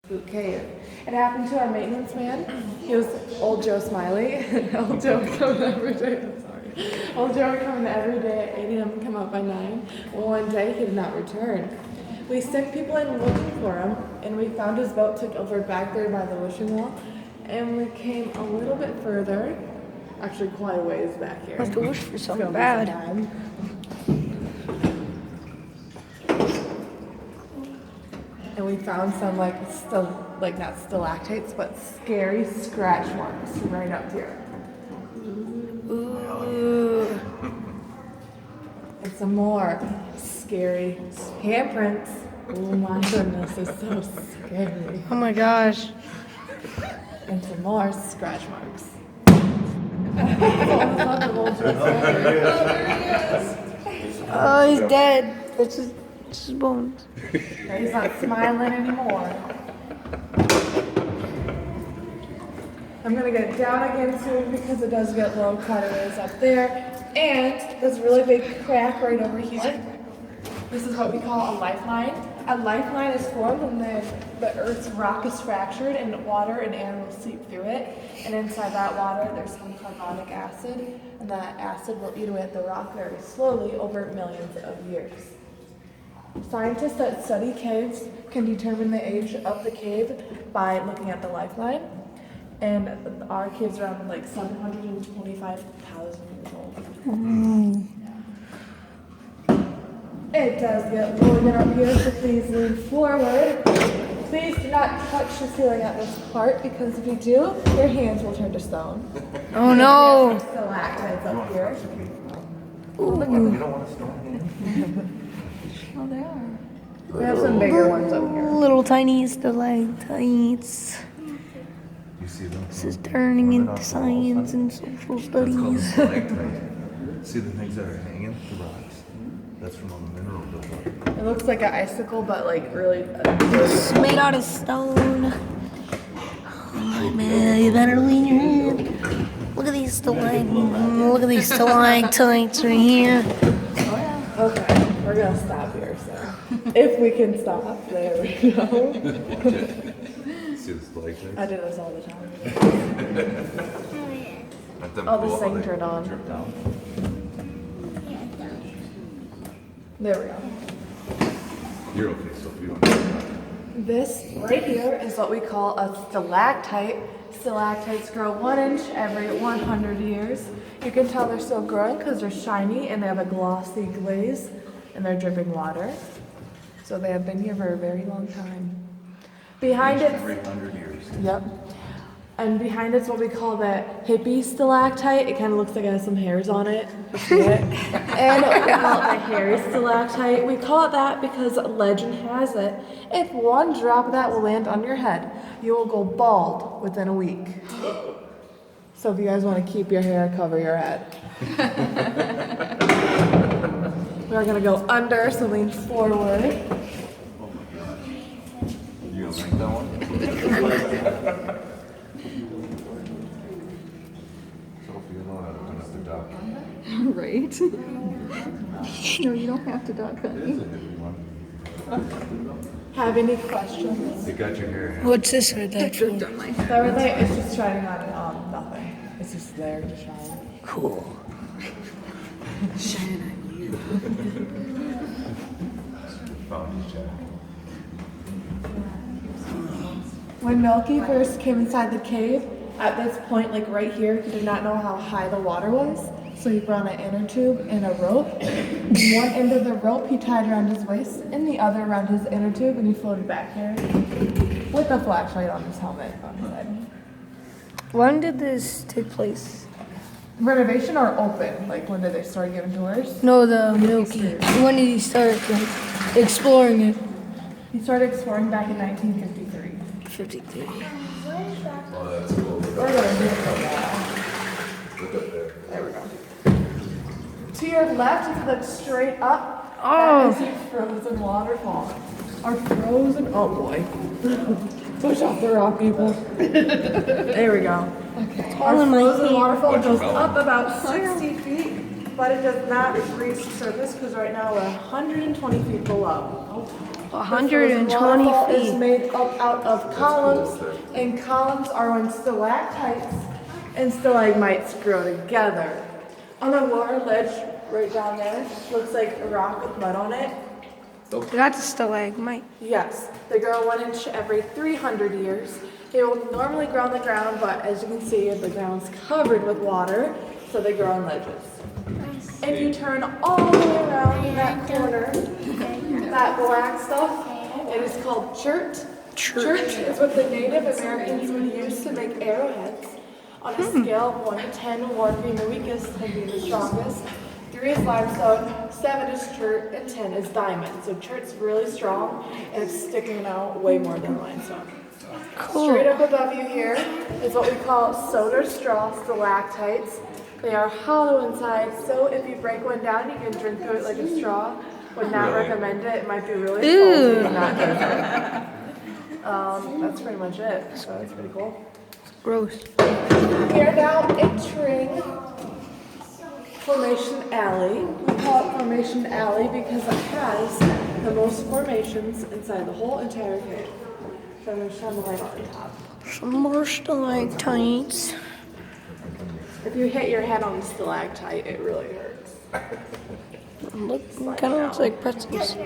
Spook cave. It happened to our maintenance man. He was old Joe Smiley. Old Joe would come in every day. I'm sorry. Old Joe would come in every day at 8 a.m. and come out by 9. Well, one day he did not return. We sent people in looking for him, and we found his boat took over back there by the wishing well. And we came a little bit further, actually quite a ways back here. I have to wish for something bad. And we found some not stalactites, but scary scratch marks right up here. Ooh. And some more scary handprints. Oh my goodness, it's so scary. Oh my gosh. And some more scratch marks. Oh, he's dead. That's his bones. He's not smiling anymore. I'm gonna get down again soon because it does get low quite a ways up there. And there's a really big crack right over here. This is what we call a lifeline. A lifeline is formed when the Earth's rock is fractured and water and air will seep through it. And inside that water, there's some carbonic acid, and that acid will eat away at the rock very slowly over millions of years. Scientists that study caves can determine the age of the cave by looking at the lifeline. And our cave's around 725,000 years old. It does get lower than up here, so please lean forward. Please do not touch the ceiling at this part, because if you do, your hands will turn to stone. Oh no! Stalactites up here. You don't want to stone here? Oh, they are. We have some bigger ones up here. Little tiny stalactites. You see them? This is turning into science and social That's called a studies. stalactite. See the things that are hanging? The rocks. That's from all the mineral buildup. It looks like an icicle, but really. It's made out of stone. Oh man, you better lean your head. Look at these stalactites right here. Okay, we're gonna stop here, so. If we can stop, there we go. See the stalactites? I do this all the time. Aren't them Oh, cool the how thing they turned on. drip down? There we go. You're okay, so if you don't do that. This right here is what we call a stalactite. Stalactites grow 1 inch every 100 years. You can tell they're still growing because they're shiny and they have a glossy glaze and they're dripping water. So they have been here for a very long time. Behind it, Every 100 years. yep. And behind it's what we call the hippie stalactite. It kind of looks like it has some hairs on it. You see it? And we call it the hairy stalactite. We call it that because legend has it, if one drop of that will land on your head, you will go bald within a week. So if you guys want to keep your hair, cover your head. We're going to go under, so lean forward. Oh my god. You gonna like that one? Sophie, you know how to turn up the duck. Right? No, you don't have to duck, It honey. is a heavy one. Have any questions? You got your hair. What's this right there? Everything is just shining on nothing. It's just there to shine. Cool. Shining on you. Found you, Jack. When Milky first came inside the cave, at this point, right here, he did not know how high the water was. So he brought an inner tube and a rope. One end of the rope he tied around his waist and the other around his inner tube, and he floated back here with a flashlight on his helmet on his head. When did this take place? Renovation or open? When did they start giving tours? No, the Milky. When did he start exploring it? He started exploring back in 1953. 53. Oh, that's cool. We're gonna do it for now. Look up there. There we go. To your left, if you look straight up, Oh. that is a frozen waterfall. Our frozen, oh boy. Push off the rock, people. There we go. All Our in my frozen hand. waterfall Watch your goes belly. up about 60 feet, but it does not reach the surface because right now we're 120 feet below. 120 Waterfall is feet. made up out of columns, and columns are when stalactites and stalagmites grow together. On the lower ledge, right down there, looks like a rock with mud on it. That's a stalagmite. Yes, they grow 1 inch every 300 years. They will normally grow on the ground, but as you can see, the ground's covered with water, so they grow on ledges. If you turn all the way around in that corner, that black stuff, it is called chert. Chert is what the Native Americans would use to make arrowheads. On a scale of 1 to 10, 1 being the weakest, 10 being the strongest. 3 is limestone, 7 is chert, and 10 is diamond. So chert's really strong, and it's sticking out way more than limestone. Straight up above you here is what we call soda straw stalactites. They are hollow inside, so if you break one down, you can drink through it like a straw. Would not recommend it. It might be really salty and not good. That's pretty much it. So that's pretty cool. Gross. We are now entering Formation Alley. We call it Formation Alley because it has the most formations inside the whole entire cave. So I'm going to shine the light on top. Some more stalactites. If you hit your head on the stalactite, it really hurts. Look, kind of looks like pretzels.